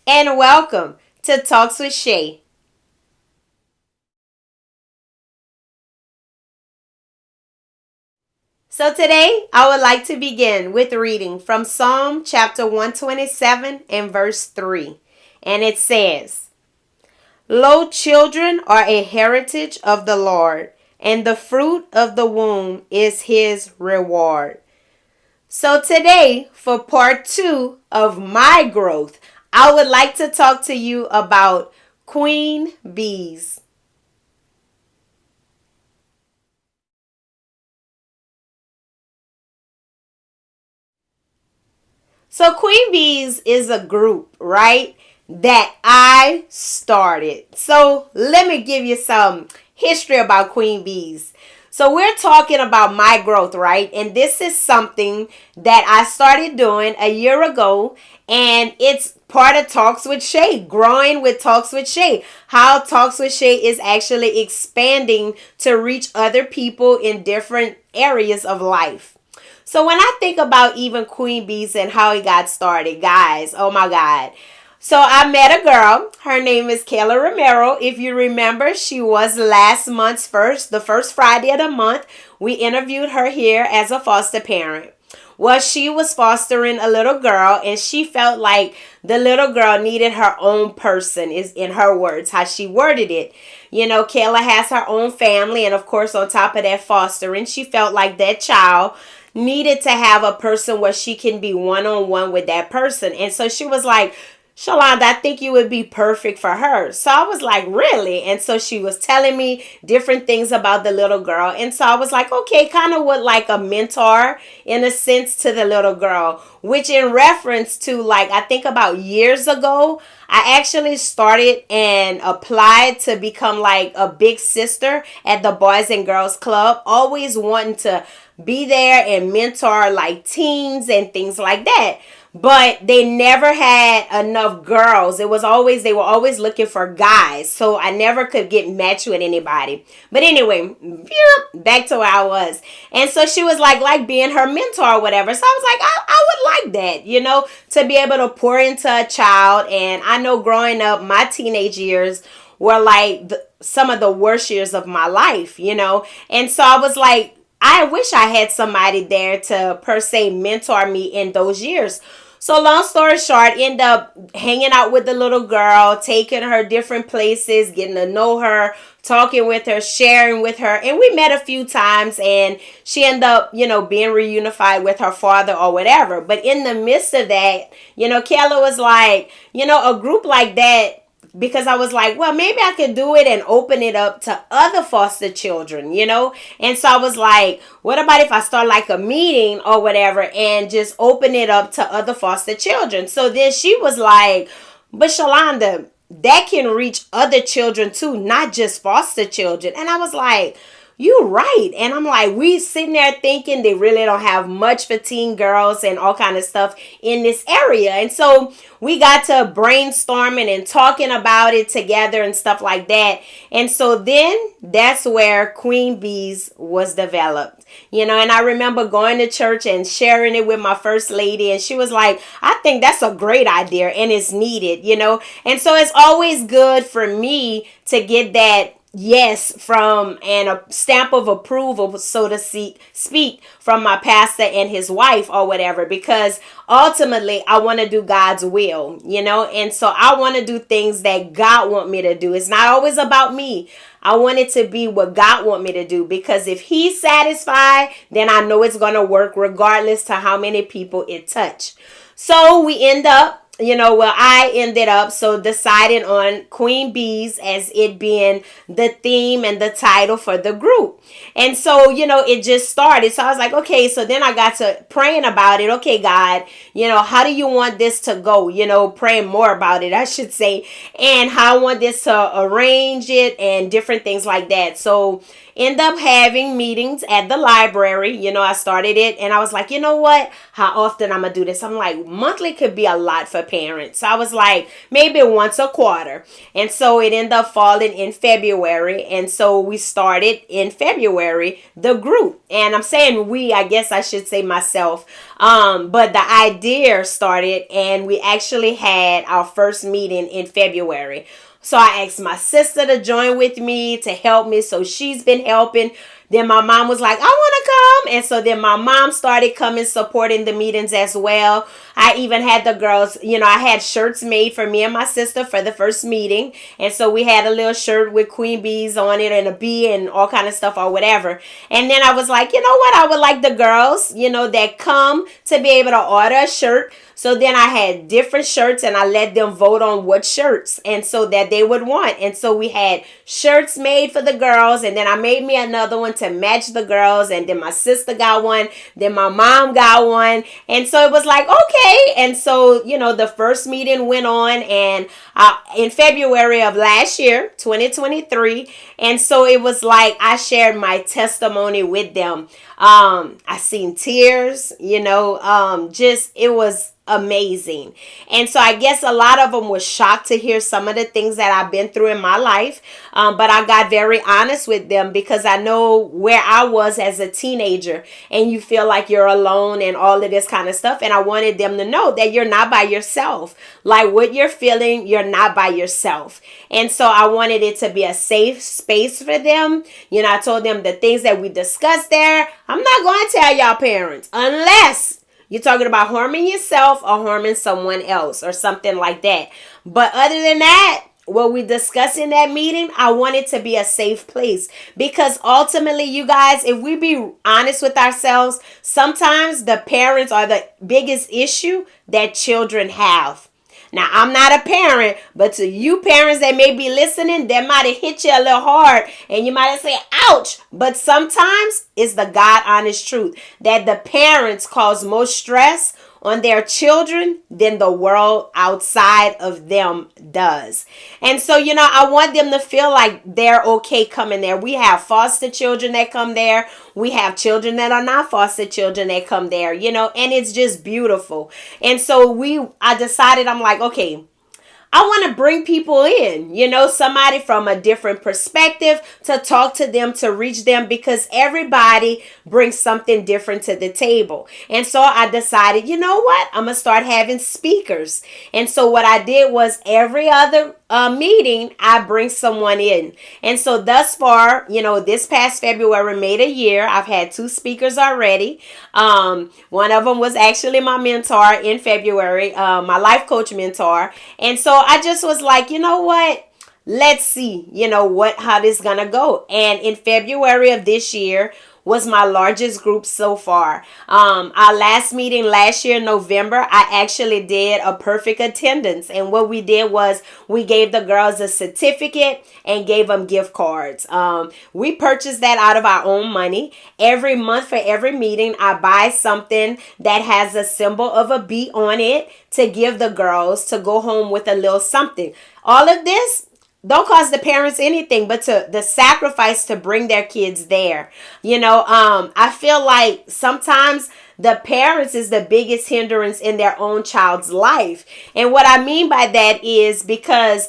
and welcome to Talks with Shay. So today I would like to begin with reading from Psalm chapter 127 and verse 3. And it says, Lo, children are a heritage of the Lord, and the fruit of the womb is his reward. So today, for part 2 of my growth, I would like to talk to you about queen bees. So queen bees is a group, right? That I started. So let me give you some history about queen bees. So we're talking about my growth, right? And this is something that I started doing a year ago, and it's part of Talks with Shay, growing with Talks with Shay. How Talks with Shay is actually expanding to reach other people in different areas of life. So when I think about even Queen Bees and how it got started, guys, oh my God. So I met a girl. Her name is Kayla Romero. If you remember, she was last month's the first Friday of the month. We interviewed her here as a foster parent. Well, she was fostering a little girl, and she felt like the little girl needed her own person, is in her words, how she worded it. You know, Kayla has her own family, and of course, on top of that fostering, she felt like that child needed to have a person where she can be one-on-one with that person. And so she was like, Shalonda, I think you would be perfect for her. So I was like, really? And so she was telling me different things about the little girl. And so I was like, okay, kind of what like a mentor in a sense to the little girl, which in reference to like, I think about years ago, I actually started and applied to become like a big sister at the Boys and Girls Club, always wanting to be there and mentor like teens and things like that, but they never had enough girls. They were always looking for guys, so I never could get matched with anybody. But anyway, back to where I was. And so she was like being her mentor or whatever. So I was like, I would like that, to be able to pour into a child. And I know growing up, my teenage years were like some of the worst years of my life. And so I was like, I wish I had somebody there to per se mentor me in those years. So long story short, end up hanging out with the little girl, taking her different places, getting to know her, talking with her, sharing with her. And we met a few times, and she ended up, being reunified with her father or whatever. But in the midst of that, Kayla was like, a group like that, because I was like, well, maybe I could do it and open it up to other foster children. And so I was like, what about if I start like a meeting or whatever and just open it up to other foster children? So then she was like, but Shalonda, that can reach other children too, not just foster children. And I was like, you right. And I'm like, we sitting there thinking they really don't have much for teen girls and all kind of stuff in this area. And so we got to brainstorming and talking about it together and stuff like that. And so then that's where Queen Bees was developed. And I remember going to church and sharing it with my first lady, and she was like, I think that's a great idea and it's needed. And so it's always good for me to get that yes from and a stamp of approval, so to speak, from my pastor and his wife or whatever, because ultimately I want to do God's will, and so I want to do things that God want me to do. It's not always about me. I want it to be what God want me to do, because if he's satisfied, then I know it's going to work regardless to how many people it touch. So we end up, I ended up deciding on Queen Bees as it being the theme and the title for the group. And so, it just started. So I was like, okay, so then I got to praying about it. Okay, God, how do you want this to go? Praying more about it, I should say, and how I want this to arrange it and different things like that. So end up having meetings at the library. I started it and I was like, you know what? How often I'm going to do this? I'm like, monthly could be a lot for parents. So I was like, maybe once a quarter. And so it ended up falling in February. And so we started in February, the group. And I'm saying we, I guess I should say myself. But the idea started and we actually had our first meeting in February. So I asked my sister to join with me to help me. So she's been helping. Then my mom was like, I want to come. And so then my mom started coming, supporting the meetings as well. I even had the girls, I had shirts made for me and my sister for the first meeting. And so we had a little shirt with queen bees on it and a bee and all kind of stuff or whatever. And then I was like, you know what? I would like the girls, that come to be able to order a shirt. So then I had different shirts and I let them vote on what shirts and so that they would want. And so we had shirts made for the girls and then I made me another one to match the girls and then my sister got one, then my mom got one. And so it was like, okay. And so, the first meeting went on and in February of last year, 2023. And so it was like I shared my testimony with them. I seen tears, it was amazing. And so I guess a lot of them were shocked to hear some of the things that I've been through in my life. But I got very honest with them because I know where I was as a teenager and you feel like you're alone and all of this kind of stuff. And I wanted them to know that you're not by yourself. Like what you're feeling, you're not by yourself. And so I wanted it to be a safe space for them. I told them the things that we discussed there, I'm not going to tell y'all parents unless you're talking about harming yourself or harming someone else or something like that. But other than that, what we discussed in that meeting, I want it to be a safe place. Because ultimately, you guys, if we be honest with ourselves, sometimes the parents are the biggest issue that children have. Now, I'm not a parent, but to you parents that may be listening, that might have hit you a little hard and you might have said, ouch. But sometimes it's the God honest truth that the parents cause more stress on their children than the world outside of them does. And so, I want them to feel like they're okay coming there. We have foster children that come there. We have children that are not foster children that come there, and it's just beautiful. And so I decided, I'm like, okay, I want to bring people in, somebody from a different perspective to talk to them, to reach them, because everybody brings something different to the table. And so I decided, you know what? I'm going to start having speakers. And so what I did was every other meeting, I bring someone in. And so thus far, this past February made a year. I've had 2 speakers already. One of them was actually my mentor in February, my life coach mentor. And so I just was like, you know what? Let's see, how this is going to go. And in February of this year was my largest group so far. Our last meeting last year, November, I actually did a perfect attendance. And what we did was we gave the girls a certificate and gave them gift cards. We purchased that out of our own money. Every month for every meeting, I buy something that has a symbol of a bee on it to give the girls to go home with a little something. All of this don't cost the parents anything but to the sacrifice to bring their kids there. I feel like sometimes the parents is the biggest hindrance in their own child's life. And what I mean by that is because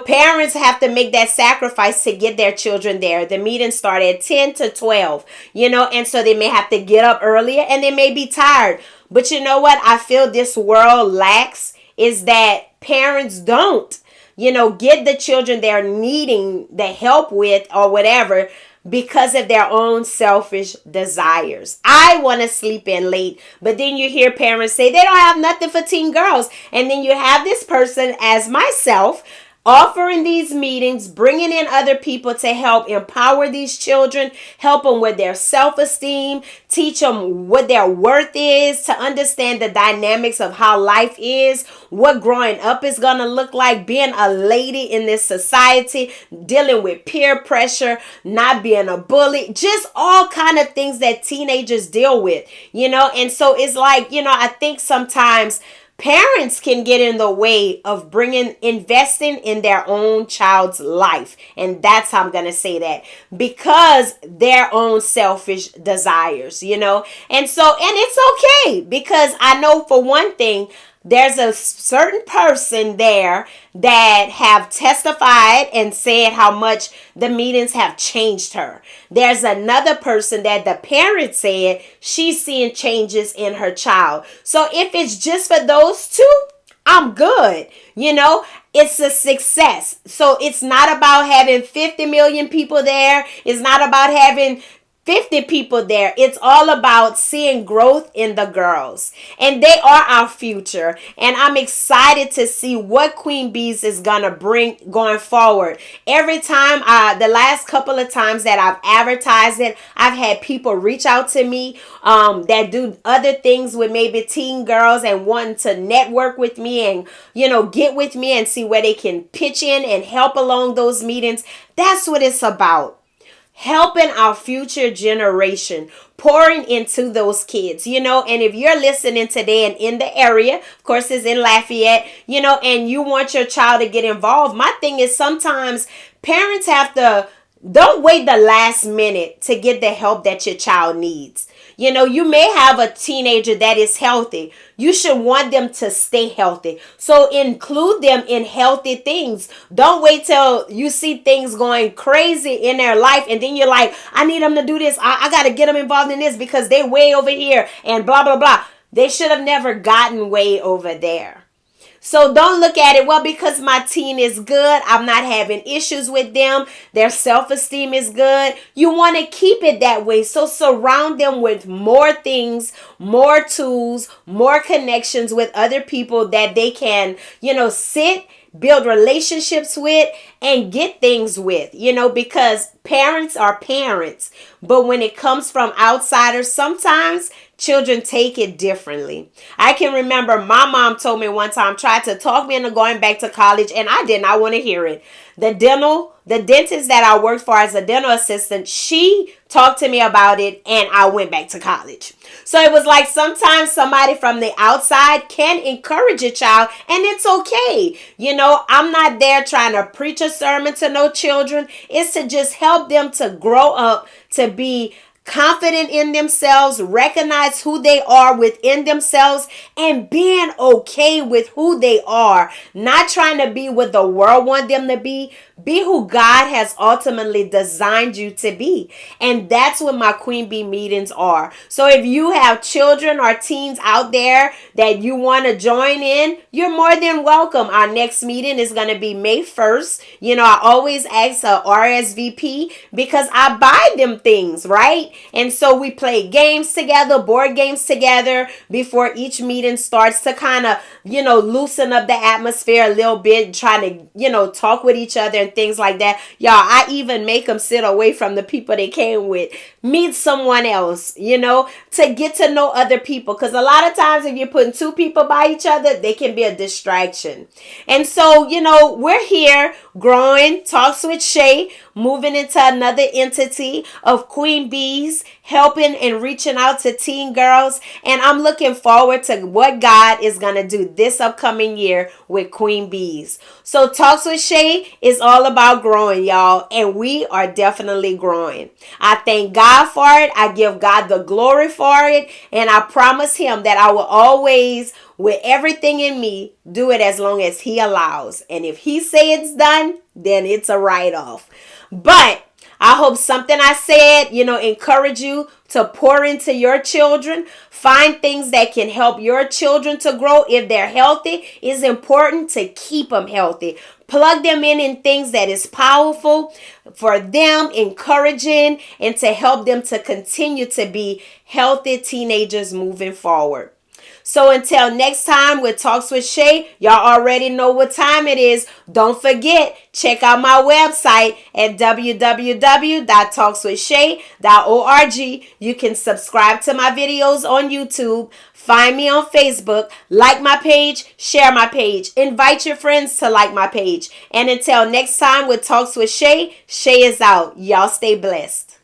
parents have to make that sacrifice to get their children there. The meetings start at 10 to 12, and so they may have to get up earlier and they may be tired. But you know what I feel this world lacks is that parents don't get the children they're needing the help with or whatever because of their own selfish desires. I want to sleep in late, but then you hear parents say they don't have nothing for teen girls. And then you have this person as myself offering these meetings, bringing in other people to help empower these children, help them with their self-esteem, teach them what their worth is, to understand the dynamics of how life is, what growing up is going to look like, being a lady in this society, dealing with peer pressure, not being a bully, just all kind of things that teenagers deal with, And so it's like, I think sometimes Parents can get in the way of investing in their own child's life. And that's how I'm going to say that, because their own selfish desires, And so, and it's okay, because I know for one thing, there's a certain person there that have testified and said how much the meetings have changed her. There's another person that the parent said she's seeing changes in her child. So if it's just for those two, I'm good. It's a success. So it's not about having 50 million people there. It's not about having 50 people there. It's all about seeing growth in the girls. And they are our future. And I'm excited to see what Queen Bees is going to bring going forward. Every time, the last couple of times that I've advertised it, I've had people reach out to me that do other things with maybe teen girls and wanting to network with me and, get with me and see where they can pitch in and help along those meetings. That's what it's about. Helping our future generation, pouring into those kids, and if you're listening today and in the area, of course it's in Lafayette, and you want your child to get involved, my thing is sometimes parents don't wait the last minute to get the help that your child needs. You may have a teenager that is healthy. You should want them to stay healthy. So include them in healthy things. Don't wait till you see things going crazy in their life and then you're like, I need them to do this. I got to get them involved in this because they way over here and blah, blah, blah. They should have never gotten way over there. So don't look at it, well, because my teen is good, I'm not having issues with them, their self-esteem is good. You want to keep it that way. So surround them with more things, more tools, more connections with other people that they can, sit, build relationships with, and get things with, because parents are parents. But when it comes from outsiders, sometimes children take it differently. I can remember my mom told me one time, tried to talk me into going back to college, and I did not want to hear it. The dentist that I worked for as a dental assistant, she talked to me about it, and I went back to college. So it was like sometimes somebody from the outside can encourage a child, and it's okay. I'm not there trying to preach a sermon to no children. It's to just help them to grow up to be confident in themselves, recognize who they are within themselves, and being okay with who they are. Not trying to be what the world wants them to be. Be who God has ultimately designed you to be. And that's what my Queen Bee meetings are. So if you have children or teens out there that you want to join in, you're more than welcome. Our next meeting is going to be May 1st. I always ask a RSVP because I buy them things, right? And so we play games together, board games together before each meeting starts to kind of, loosen up the atmosphere a little bit, trying to, talk with each other and things like that. Y'all, I even make them sit away from the people they came with. Meet someone else, to get to know other people. Because a lot of times if you're putting two people by each other, they can be a distraction. And so, we're here growing, Talks with Shay, moving into another entity of Queen Bees, helping and reaching out to teen girls. And I'm looking forward to what God is going to do this upcoming year with Queen Bees. So Talks with Shay is all about growing, y'all. And we are definitely growing. I thank God for it. I give God the glory for it. And I promise him that I will always, with everything in me, do it as long as he allows. And if he say it's done, then it's a write-off. But I hope something I said, encourage you to pour into your children. Find things that can help your children to grow. If they're healthy, it's important to keep them healthy. Plug them in things that is powerful for them, encouraging, and to help them to continue to be healthy teenagers moving forward. So until next time with Talks with Shay, y'all already know what time it is. Don't forget, check out my website at www.talkswithshay.org. You can subscribe to my videos on YouTube. Find me on Facebook. Like my page. Share my page. Invite your friends to like my page. And until next time with Talks with Shay, Shay is out. Y'all stay blessed.